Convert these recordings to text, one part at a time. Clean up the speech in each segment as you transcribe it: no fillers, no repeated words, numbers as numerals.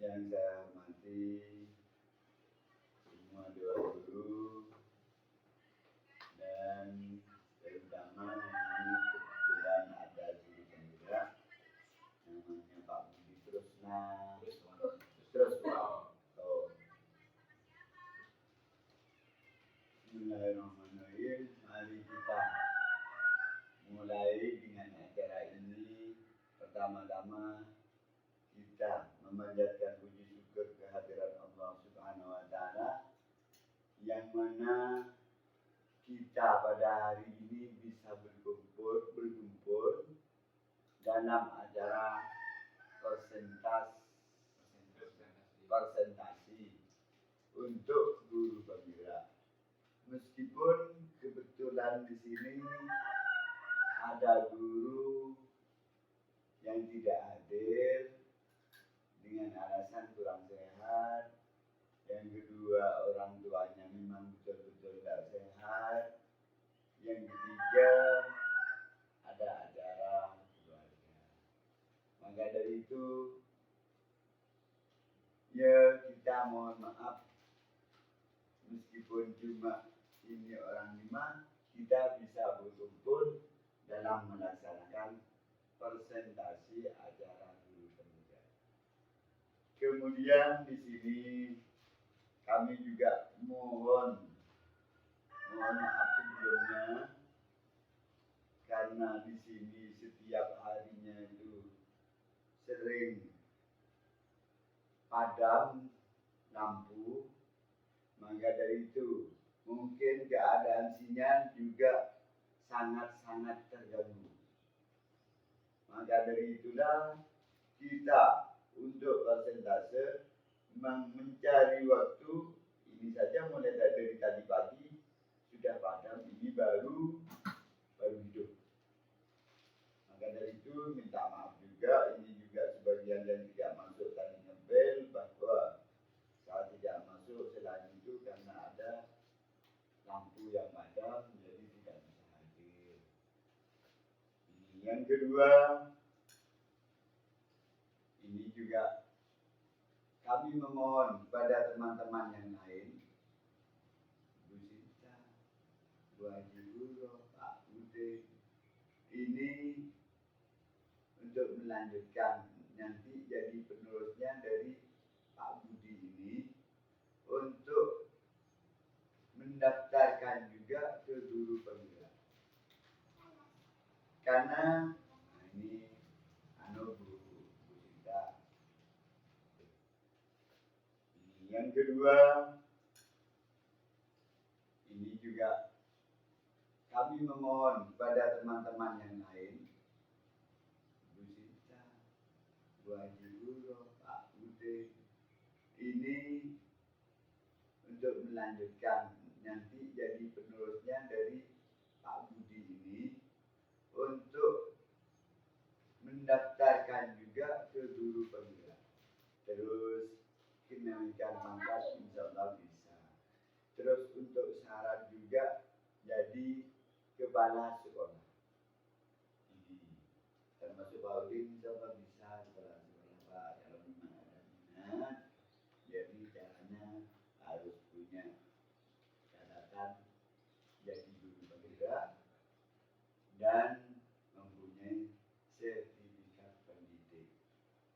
Yang saya hormati semua dewan guru dan terutama ini kebetulan ada guru penggerak namanya Pak Budi Trusna. Bismillahirrahmanirrahim. Mari kita mulai dengan acara ini. Pertama-tama kita memanjatkan puji syukur kehadirat Allah Subhanahu wa Ta'ala, yang mana kita pada hari ini bisa berkumpul dalam acara presentasi untuk guru penggerak. Meskipun kebetulan di sini ada guru yang tidak hadir dengan alasan kurang sehat, yang kedua orang tuanya memang betul-betul tidak sehat, yang ketiga ada acara keluarga. Maka dari itu ya kita mohon maaf, meskipun cuma ini orang 5, kita bisa berkumpul dalam melaksanakan presentasi acara guru penggerak. Kemudian di sini kami juga mohon maaf sebelumnya, karena di sini setiap harinya itu sering padam lampu, maka dari itu mungkin keadaan sinyal juga sangat-sangat terganggu. Maka dari itulah kita untuk persentase memang mencari waktu. Ini saja mulai dari tadi pagi sudah padam, ini baru hidup. Maka dari itu minta maaf juga, ini juga sebagian yang tidak masuk tadi ngebel bahwa saat tidak masuk selain itu karena ada lampu yang padam, jadi tidak bisa hadir. Yang kedua, ini juga kami memohon pada teman-teman yang lain, Bu Sinta, Bu Haji Guru, Pak Bude, ini untuk melanjutkan nanti jadi penerusnya dari Pak Budi ini, untuk mendaftarkan juga ke guru penggerak. Karena ini Bu Sinta. Yang kedua, ini juga kami memohon pada teman-teman yang lain, Bu Sinta, Bu Haji Guru, Pak Bude, ini untuk melanjutkan nanti jadi penerusnya dari Pak Budi ini, untuk mendaftarkan juga ke guru penggerak. Terus kenaikan pangkat insya Allah bisa. Terus untuk syarat juga jadi kepala sekolah. Ini termasuk Pak Udin insya Allah bisa kepala sekolah Pak. Kalau memang ada minat, jadi caranya harus punya catatan jadi guru penggerak dan mempunyai sertifikat pendidik.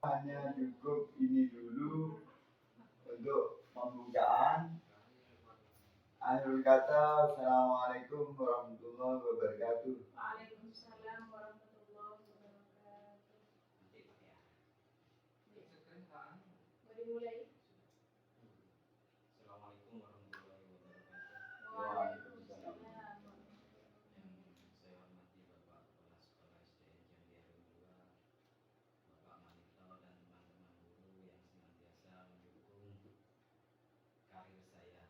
Hanya cukup ini dulu untuk pembukaan. Akhir kata, Assalamualaikum warahmatullahi wabarakatuh. Waalaikumsalam warahmatullahi wabarakatuh. Mari mulai. Assalamualaikum warahmatullahi wabarakatuh. Waalaikumsalam. Yang saya hormati Bapak Kepala Sekolah SDN Jambiarum 2, Bapak Manito dan teman-teman guru yang senantiasa mendukung karir saya.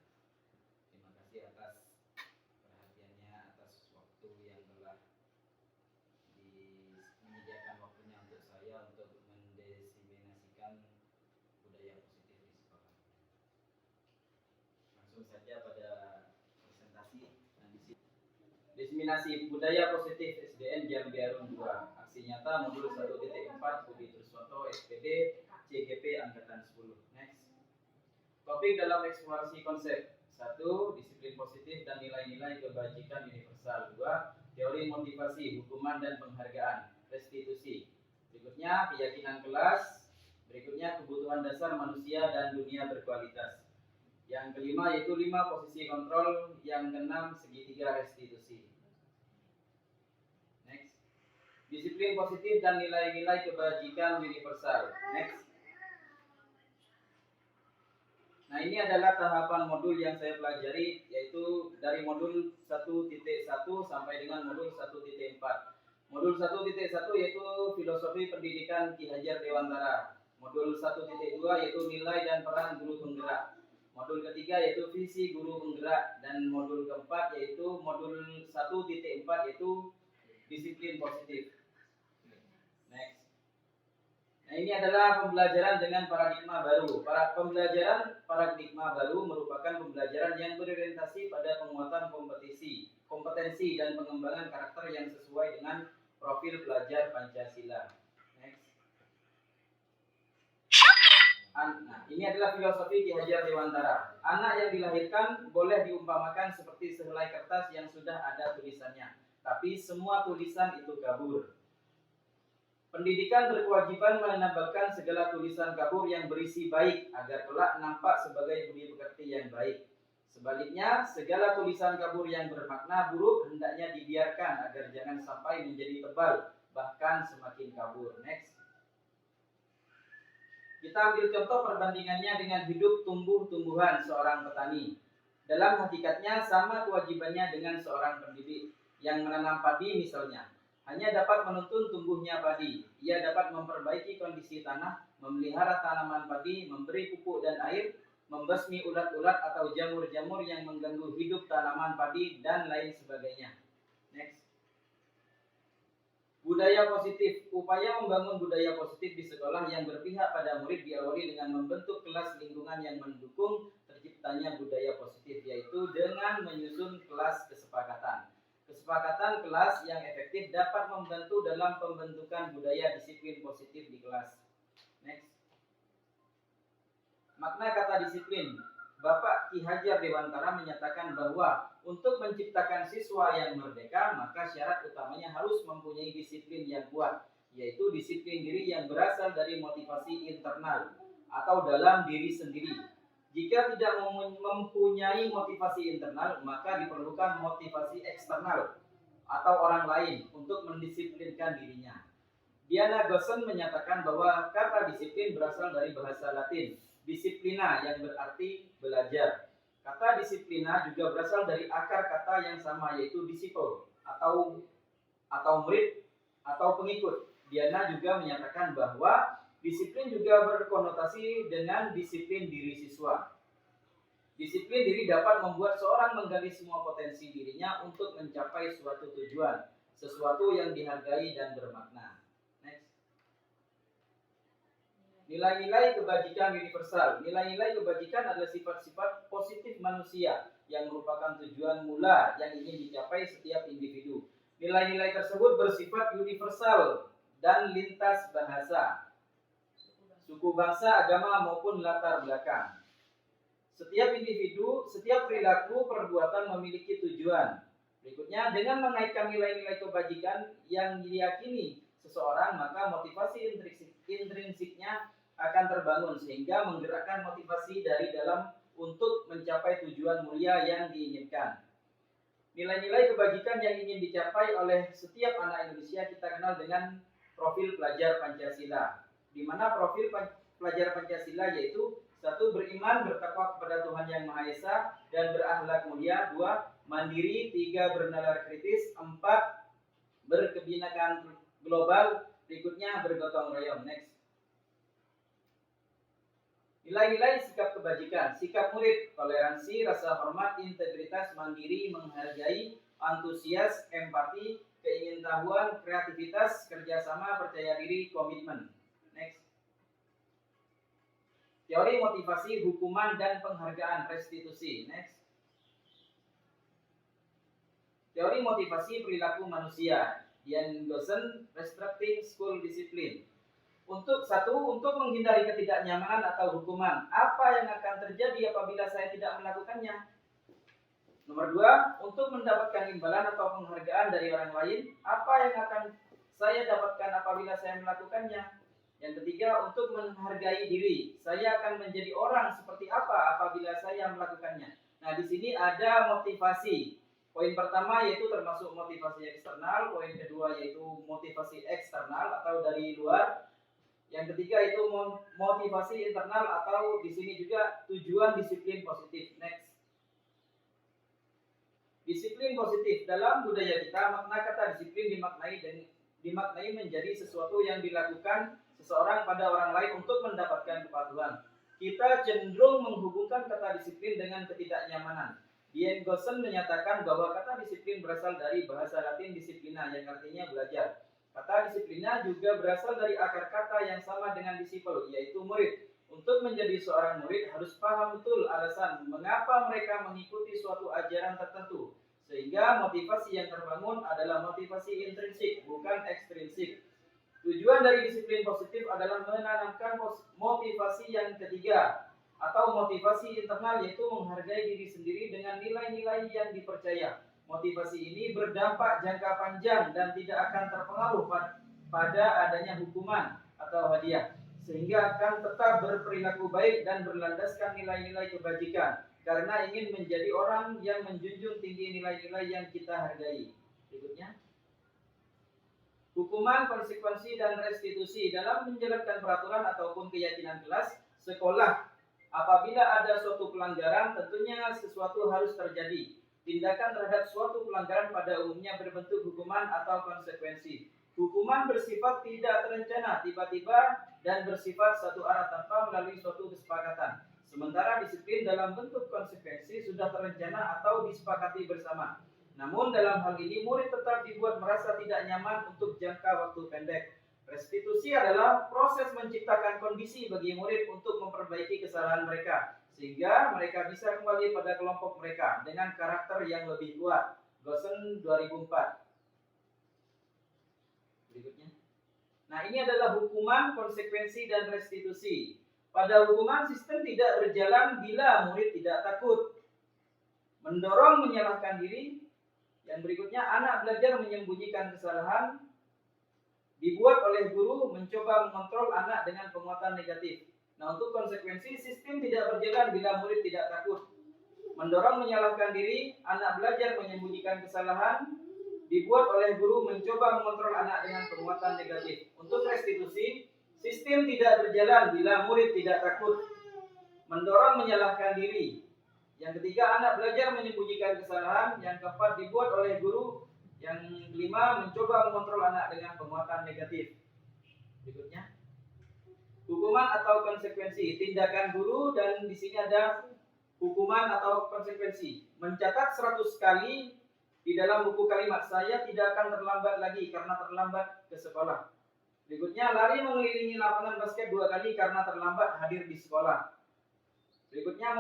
Terima kasih atas perhatiannya, atas waktu yang telah menyediakan waktunya untuk saya untuk mendesiminasikan budaya positif di sekolah. Langsung saja pada presentasi. Desiminasi budaya positif SDN Jambiarum 2. Aksi nyata modul 1.4 Budi Truswanto SPD CGP Angkatan 10. Topik dalam eksplorasi konsep. 1. Disiplin positif dan nilai-nilai kebajikan universal. 2. Teori motivasi, hukuman dan penghargaan, restitusi. Berikutnya keyakinan kelas. Berikutnya kebutuhan dasar manusia dan dunia berkualitas. Yang kelima yaitu 5 posisi kontrol. Yang keenam segitiga restitusi. Next. Disiplin positif dan nilai-nilai kebajikan universal. Next. Nah, ini adalah tahapan modul yang saya pelajari, yaitu dari modul 1.1 sampai dengan modul 1.4. Modul 1.1 yaitu filosofi pendidikan Ki Hajar Dewantara. Modul 1.2 yaitu nilai dan peran guru penggerak. Modul ketiga yaitu visi guru penggerak, dan modul keempat yaitu modul 1.4 yaitu disiplin positif. Next. Nah, ini adalah pembelajaran dengan paradigma baru. Pembelajaran paradigma baru merupakan pembelajaran yang berorientasi pada penguatan kompetensi dan pengembangan karakter yang sesuai dengan profil pelajar Pancasila. Next. Nah, ini adalah filosofi Ki Hajar Dewantara. Anak yang dilahirkan boleh diumpamakan seperti sehelai kertas yang sudah ada tulisannya, tapi semua tulisan itu kabur. Pendidikan berkewajiban menambahkan segala tulisan kabur yang berisi baik agar kelak nampak sebagai budi pekerti yang baik. Sebaliknya, segala tulisan kabur yang bermakna buruk hendaknya dibiarkan agar jangan sampai menjadi tebal, bahkan semakin kabur. Next. Kita ambil contoh perbandingannya dengan hidup tumbuh-tumbuhan seorang petani. Dalam hakikatnya sama kewajibannya dengan seorang pendidik yang menanam padi misalnya. Hanya dapat menuntun tumbuhnya padi. Ia dapat memperbaiki kondisi tanah, memelihara tanaman padi, memberi pupuk dan air, membasmi ulat-ulat atau jamur-jamur yang mengganggu hidup tanaman padi, dan lain sebagainya. Next. Budaya positif. Upaya membangun budaya positif di sekolah yang berpihak pada murid diawali dengan membentuk kelas lingkungan yang mendukung terciptanya budaya positif, yaitu dengan menyusun kelas kesepakatan. Kesepakatan kelas yang efektif dapat membantu dalam pembentukan budaya disiplin positif di kelas. Next. Makna kata disiplin. Bapak Ki Hajar Dewantara menyatakan bahwa untuk menciptakan siswa yang merdeka, maka syarat utamanya harus mempunyai disiplin yang kuat, yaitu disiplin diri yang berasal dari motivasi internal atau dalam diri sendiri. Jika tidak mempunyai motivasi internal, maka diperlukan motivasi eksternal atau orang lain untuk mendisiplinkan dirinya. Diana Gossen menyatakan bahwa kata disiplin berasal dari bahasa Latin, disiplina, yang berarti belajar. Kata disiplina juga berasal dari akar kata yang sama, yaitu disciple atau murid atau pengikut. Diana juga menyatakan bahwa disiplin juga berkonotasi dengan disiplin diri siswa. Disiplin diri dapat membuat seorang menggali semua potensi dirinya untuk mencapai suatu tujuan, sesuatu yang dihargai dan bermakna. Next. Nilai-nilai kebajikan universal. Nilai-nilai kebajikan adalah sifat-sifat positif manusia yang merupakan tujuan mula yang ingin dicapai setiap individu. Nilai-nilai tersebut bersifat universal dan lintas bahasa, suku bangsa, agama maupun latar belakang. Setiap individu, setiap perilaku, perbuatan memiliki tujuan. Berikutnya, dengan mengaitkan nilai-nilai kebajikan yang diyakini seseorang, maka motivasi intrinsiknya akan terbangun sehingga menggerakkan motivasi dari dalam untuk mencapai tujuan mulia yang diinginkan. Nilai-nilai kebajikan yang ingin dicapai oleh setiap anak Indonesia kita kenal dengan profil pelajar Pancasila, di mana profil pelajar Pancasila yaitu 1. Beriman, bertakwa kepada Tuhan Yang Maha Esa dan berakhlak mulia. 2. Mandiri. 3. Bernalar kritis. 4. Berkebinekaan global. Berikutnya bergotong royong. Next. Nilai-nilai sikap kebajikan. Sikap murid, toleransi, rasa hormat, integritas, mandiri, menghargai, antusias, empati, keingintahuan, kreativitas, kerjasama, percaya diri, komitmen. Next. Teori motivasi, hukuman, dan penghargaan, restitusi. Next. Teori motivasi perilaku manusia, Diana Gossen, Restricting School Discipline. Untuk menghindari ketidaknyamanan atau hukuman, apa yang akan terjadi apabila saya tidak melakukannya? Nomor 2, untuk mendapatkan imbalan atau penghargaan dari orang lain, apa yang akan saya dapatkan apabila saya melakukannya? Yang ketiga, untuk menghargai diri, saya akan menjadi orang seperti apa apabila saya melakukannya. Nah, di sini ada motivasi. Poin pertama yaitu termasuk motivasi eksternal, poin kedua yaitu motivasi eksternal atau dari luar. Yang ketiga itu motivasi internal atau di sini juga tujuan disiplin positif. Next. Disiplin positif dalam budaya kita, makna kata disiplin dimaknai menjadi sesuatu yang dilakukan seseorang pada orang lain untuk mendapatkan kepatuhan. Kita cenderung menghubungkan kata disiplin dengan ketidaknyamanan. Dian Gossen menyatakan bahwa kata disiplin berasal dari bahasa Latin disciplina yang artinya belajar. Kata disiplina juga berasal dari akar kata yang sama dengan disciple, yaitu murid. Untuk menjadi seorang murid harus paham betul alasan mengapa mereka mengikuti suatu ajaran tertentu. Sehingga motivasi yang terbangun adalah motivasi intrinsik, bukan ekstrinsik. Tujuan dari disiplin positif adalah menanamkan motivasi yang ketiga, atau motivasi internal, yaitu menghargai diri sendiri dengan nilai-nilai yang dipercaya. Motivasi ini berdampak jangka panjang dan tidak akan terpengaruh pada adanya hukuman atau hadiah, sehingga akan tetap berperilaku baik dan berlandaskan nilai-nilai kebajikan, karena ingin menjadi orang yang menjunjung tinggi nilai-nilai yang kita hargai. Berikutnya, hukuman, konsekuensi, dan restitusi dalam menjalankan peraturan ataupun keyakinan kelas sekolah. Apabila ada suatu pelanggaran, tentunya sesuatu harus terjadi. Tindakan terhadap suatu pelanggaran pada umumnya berbentuk hukuman atau konsekuensi. Hukuman bersifat tidak terencana, tiba-tiba, dan bersifat satu arah tanpa melalui suatu kesepakatan. Sementara disiplin dalam bentuk konsekuensi sudah terencana atau disepakati bersama. Namun dalam hal ini murid tetap dibuat merasa tidak nyaman untuk jangka waktu pendek. Restitusi adalah proses menciptakan kondisi bagi murid untuk memperbaiki kesalahan mereka, sehingga mereka bisa kembali pada kelompok mereka dengan karakter yang lebih kuat. Gossen 2004. Berikutnya. Nah, ini adalah hukuman, konsekuensi, dan restitusi. Pada hukuman, sistem tidak berjalan bila murid tidak takut. Mendorong menyalahkan diri. Yang berikutnya, anak belajar menyembunyikan kesalahan. Dibuat oleh guru mencoba mengontrol anak dengan penguatan negatif. Nah, untuk konsekuensi, sistem tidak berjalan bila murid tidak takut. Mendorong menyalahkan diri, anak belajar menyembunyikan kesalahan. Dibuat oleh guru mencoba mengontrol anak dengan penguatan negatif. Untuk restitusi, sistem tidak berjalan bila murid tidak takut. Mendorong menyalahkan diri. Yang ketiga, anak belajar menyembunyikan kesalahan. Yang keempat, dibuat oleh guru. Yang kelima, mencoba mengontrol anak dengan penguatan negatif. Berikutnya, hukuman atau konsekuensi. Tindakan guru, dan di sini ada hukuman atau konsekuensi. Mencatat 100 kali di dalam buku kalimat, saya tidak akan terlambat lagi karena terlambat ke sekolah. Berikutnya, lari mengelilingi lapangan basket 2 kali karena terlambat hadir di sekolah. Berikutnya,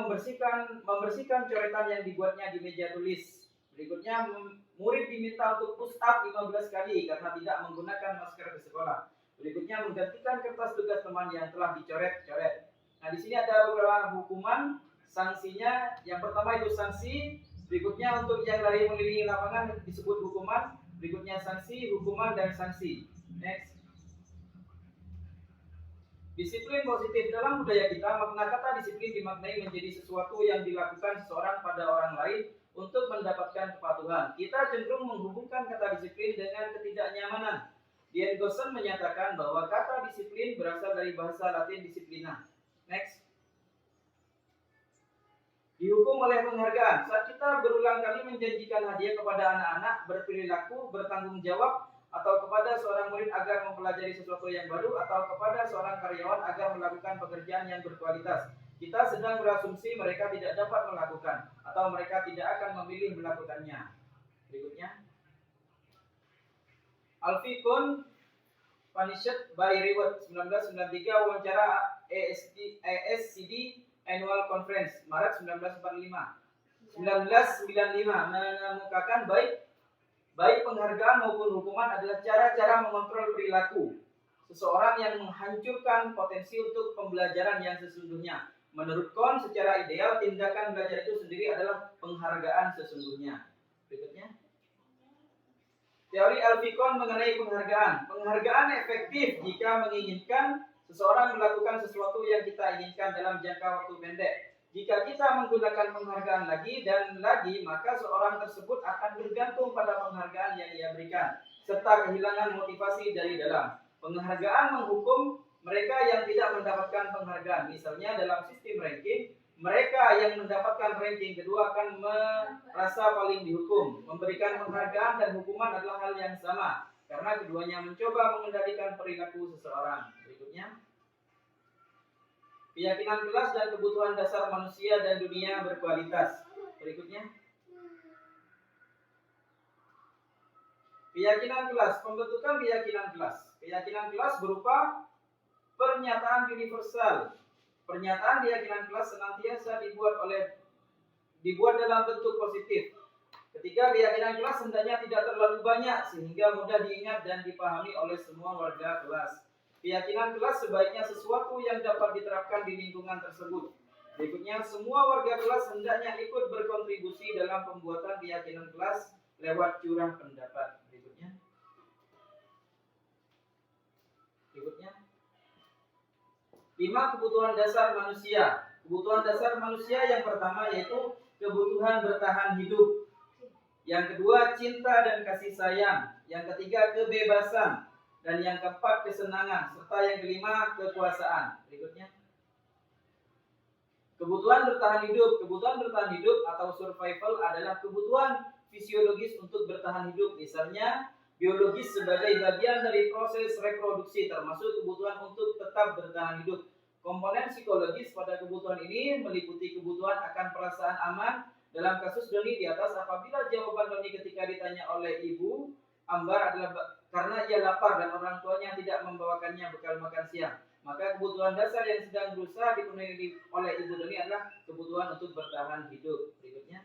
membersihkan coretan yang dibuatnya di meja tulis. Berikutnya, murid diminta untuk push up 15 kali karena tidak menggunakan masker di sekolah. Berikutnya, menggantikan kertas tugas teman yang telah dicoret-coret. Nah, di sini ada beberapa hukuman, sanksinya. Yang pertama itu sanksi. Berikutnya, untuk yang lari mengelilingi lapangan disebut hukuman. Berikutnya sanksi, hukuman, dan sanksi. Next. Disiplin positif dalam budaya kita, makna kata disiplin dimaknai menjadi sesuatu yang dilakukan seseorang pada orang lain untuk mendapatkan kepatuhan. Kita cenderung menghubungkan kata disiplin dengan ketidaknyamanan. Dian Gossen menyatakan bahwa kata disiplin berasal dari bahasa Latin disciplina. Next. Dihukum oleh penghargaan. Saat kita berulang kali menjanjikan hadiah kepada anak-anak, berperilaku, bertanggung jawab, atau kepada seorang murid agar mempelajari sesuatu yang baru, atau kepada seorang karyawan agar melakukan pekerjaan yang berkualitas, kita sedang berasumsi mereka tidak dapat melakukan, atau mereka tidak akan memilih melakukannya. Berikutnya, Alfie Kohn, Punished by Reward, 1993, wawancara ASCD Annual Conference, Maret 1995, mengemukakan baik penghargaan maupun hukuman adalah cara-cara mengontrol perilaku seseorang yang menghancurkan potensi untuk pembelajaran yang sesungguhnya. Menurut Kohn, secara ideal tindakan belajar itu sendiri adalah penghargaan sesungguhnya. Berikutnya, teori Alfie Kohn mengenai penghargaan. Penghargaan efektif jika menginginkan seseorang melakukan sesuatu yang kita inginkan dalam jangka waktu pendek. Jika kita menggunakan penghargaan lagi dan lagi, maka seorang tersebut akan bergantung pada penghargaan yang ia berikan, serta kehilangan motivasi dari dalam. Penghargaan menghukum mereka yang tidak mendapatkan penghargaan. Misalnya dalam sistem ranking, mereka yang mendapatkan ranking kedua akan merasa paling dihukum. Memberikan penghargaan dan hukuman adalah hal yang sama, karena keduanya mencoba mengendalikan perilaku seseorang. Berikutnya, keyakinan kelas dan kebutuhan dasar manusia dan dunia berkualitas. Berikutnya, keyakinan kelas. Pembentukan keyakinan kelas. Keyakinan kelas berupa pernyataan universal. Pernyataan keyakinan kelas senantiasa dibuat dalam bentuk positif. Ketika keyakinan kelas hendaknya tidak terlalu banyak sehingga mudah diingat dan dipahami oleh semua warga kelas. Keyakinan kelas sebaiknya sesuatu yang dapat diterapkan di lingkungan tersebut. Berikutnya, semua warga kelas hendaknya ikut berkontribusi dalam pembuatan keyakinan kelas lewat curah pendapat. Berikutnya, 5 kebutuhan dasar manusia. Kebutuhan dasar manusia yang pertama yaitu kebutuhan bertahan hidup. Yang kedua, cinta dan kasih sayang. Yang ketiga, kebebasan. Dan yang keempat, kesenangan. Serta yang kelima, kekuasaan. Berikutnya, kebutuhan bertahan hidup. Kebutuhan bertahan hidup atau survival adalah kebutuhan fisiologis untuk bertahan hidup. Misalnya, biologis sebagai bagian dari proses reproduksi, termasuk kebutuhan untuk tetap bertahan hidup. Komponen psikologis pada kebutuhan ini meliputi kebutuhan akan perasaan aman. Dalam kasus Doni di atas, apabila jawaban Doni ketika ditanya oleh Ibu Ambar adalah karena ia lapar dan orang tuanya tidak membawakannya bekal makan siang, maka kebutuhan dasar yang sedang berusaha dipenuhi oleh Ibu Doni adalah kebutuhan untuk bertahan hidup. Berikutnya,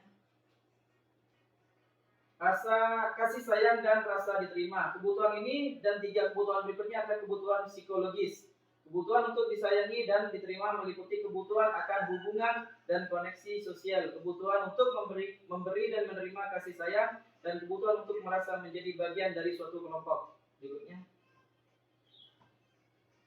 rasa kasih sayang dan rasa diterima. Kebutuhan ini dan 3 kebutuhan berikutnya adalah kebutuhan psikologis. Kebutuhan untuk disayangi dan diterima meliputi kebutuhan akan hubungan dan koneksi sosial, kebutuhan untuk memberi dan menerima kasih sayang, dan kebutuhan untuk merasa menjadi bagian dari suatu kelompok. Berikutnya,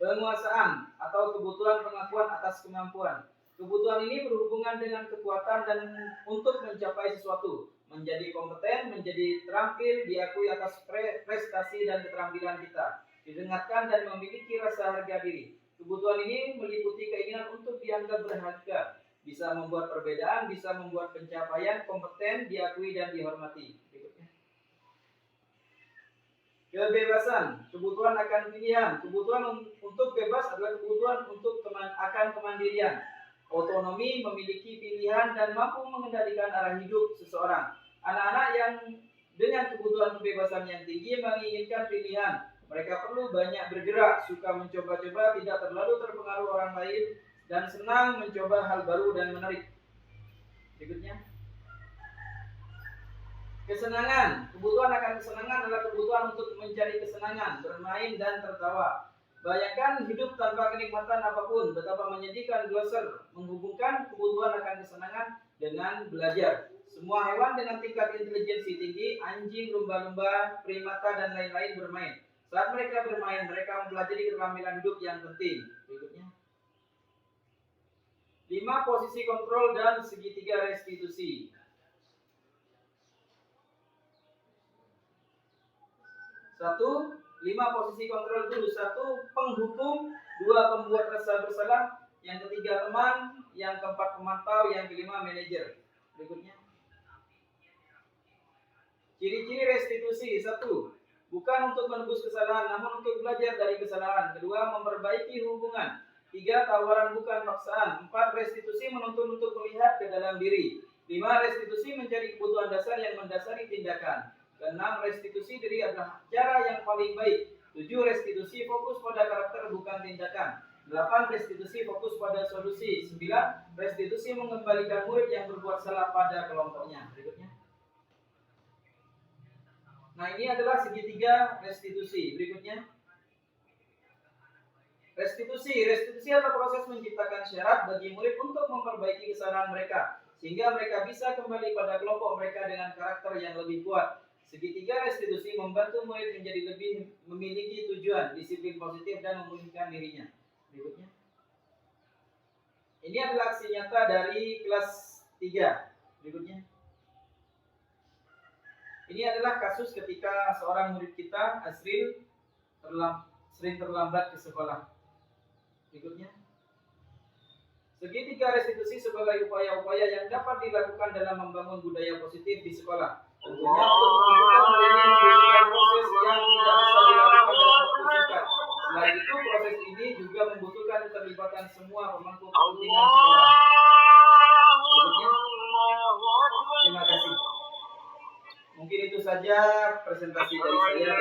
penguasaan atau kebutuhan pengakuan atas kemampuan. Kebutuhan ini berhubungan dengan kekuatan dan untuk mencapai sesuatu, menjadi kompeten, menjadi terampil, diakui atas prestasi dan keterampilan kita, didengarkan dan memiliki rasa harga diri. Kebutuhan ini meliputi keinginan untuk dianggap berharga, bisa membuat perbedaan, bisa membuat pencapaian, kompeten, diakui dan dihormati. Berikutnya, kebebasan, kebutuhan akan pilihan. Kebutuhan untuk bebas adalah kebutuhan untuk akan kemandirian, otonomi, memiliki pilihan dan mampu mengendalikan arah hidup seseorang. Anak-anak yang dengan kebutuhan kebebasan yang tinggi menginginkan pilihan. Mereka perlu banyak bergerak, suka mencoba-coba, tidak terlalu terpengaruh orang lain, dan senang mencoba hal baru dan menarik. Berikutnya, kesenangan. Kebutuhan akan kesenangan adalah kebutuhan untuk mencari kesenangan, bermain dan tertawa. Bayangkan hidup tanpa kenikmatan apapun, betapa menyedihkan. Gloser menghubungkan kebutuhan akan kesenangan dengan belajar. Semua hewan dengan tingkat intelijensi tinggi, anjing, lumba-lumba, primata, dan lain-lain bermain. Saat mereka bermain, mereka mempelajari keterampilan hidup yang penting. Berikutnya, 5 posisi kontrol dan segitiga restitusi. 1. 5 posisi kontrol dulu. 1. Penghukum. 2. Pembuat rasa bersalah. Yang ketiga teman. Yang keempat pemantau. Yang kelima manajer. Berikutnya, ciri-ciri restitusi. 1. Bukan untuk menebus kesalahan, namun untuk belajar dari kesalahan. 2. Memperbaiki hubungan. 3. Tawaran bukan paksaan. 4. Restitusi menuntun untuk melihat ke dalam diri. 5. Restitusi menjadi kebutuhan dasar yang mendasari tindakan. 6. Restitusi diri adalah cara yang paling baik. 7. Restitusi fokus pada karakter bukan tindakan. 8. Restitusi fokus pada solusi. 9. Restitusi mengembalikan murid yang berbuat salah pada kelompoknya. Berikutnya, nah ini adalah segitiga restitusi. Berikutnya, Restitusi. Restitusi adalah proses menciptakan syarat bagi murid untuk memperbaiki kesalahan mereka, sehingga mereka bisa kembali pada kelompok mereka dengan karakter yang lebih kuat. Segitiga restitusi membantu murid menjadi lebih memiliki tujuan, disiplin positif, dan memulihkan dirinya. Berikutnya. Ini adalah aksi nyata dari kelas 3. Berikutnya. Ini adalah kasus ketika seorang murid kita, Asril, sering terlambat ke sekolah. Berikutnya. Segitiga restitusi sebagai upaya-upaya yang dapat dilakukan dalam membangun budaya positif di sekolah. Tentunya untuk menunjukkan hal ini membutuhkan proses yang tidak bisa dilakukan dalam waktu singkat. Selain itu, proses ini juga membutuhkan keterlibatan semua pemangku kepentingan sekolah. Berikutnya. Terima kasih. Mungkin itu saja presentasi dari saya.